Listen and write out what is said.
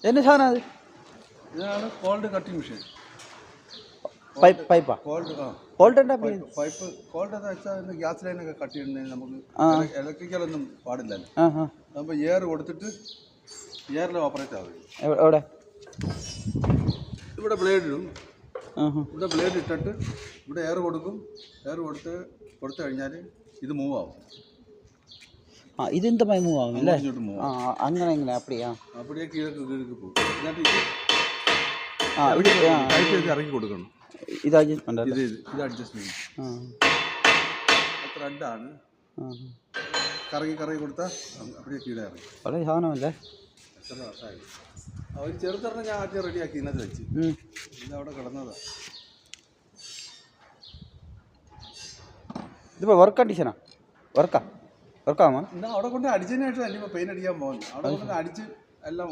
എന്നാ സാധനം അത്? ഇതാണ് കോൾഡ് കട്ടിംഗ് മെഷീൻ. പൈപ്പാ? കോൾഡ് കോൾഡ് എന്താ പൈപ്പ്. കോൾഡ് എന്ന് വെച്ചാൽ ഗ്യാസ് ലൈനൊക്കെ കട്ട് ചെയ്യണമെങ്കിൽ നമുക്ക് ഇലക്ട്രിക്കലൊന്നും പാടില്ലല്ലോ. അപ്പോൾ എയർ കൊടുത്തിട്ട് എയറിൽ ഓപ്പറേറ്റ് ആവുക. എവിടെ? ഇവിടെ ബ്ലേഡ് ഇടും. ഇവിടെ ബ്ലേഡ് ഇട്ടിട്ട് ഇവിടെ എയർ കൊടുക്കും. എയർ കൊടുത്തു കഴിഞ്ഞാൽ ഇത് മൂവ് ആവും. ഇതെന്താ മൂവ് ആവും അല്ലേ? അങ്ങനെ എങ്ങനെ? അപ്പടിയേ കീഴക്ക് പോകും. എന്നിട്ട് ഇത് ടൈറ്റ് ചെയ്ത് ഇറക്കി കൊടുക്കണം. ഇത് അഡ്ജസ്റ്റ്മെന്റ് ഇത് അഡ്ജസ്റ്റ്മെന്റ് ത്രെഡാണ്. കറങ്ങി കൊടുത്താൽ അപ്പടിയേ കീഴെ ഇറങ്ങി. വളരെ സാധനമല്ലേ? എത്ര വർഷമായി അവർ ചെറുതറിന് ഞാൻ ആദ്യം റെഡിയാക്കി ഇന്നത് വെച്ച് ഇതവിടെ കിടന്നതാണ്. ഇതിപ്പോൾ വർക്ക് കണ്ടീഷനാ? വർക്കാമോ? അവിടെ കൊണ്ട് അടിച്ചതിനായിട്ട് തന്നെ ഇപ്പോൾ പെയിന്റ് അടിക്കാൻ പോകുന്നത്. അവിടെ കൊണ്ട് അടിച്ച് എല്ലാം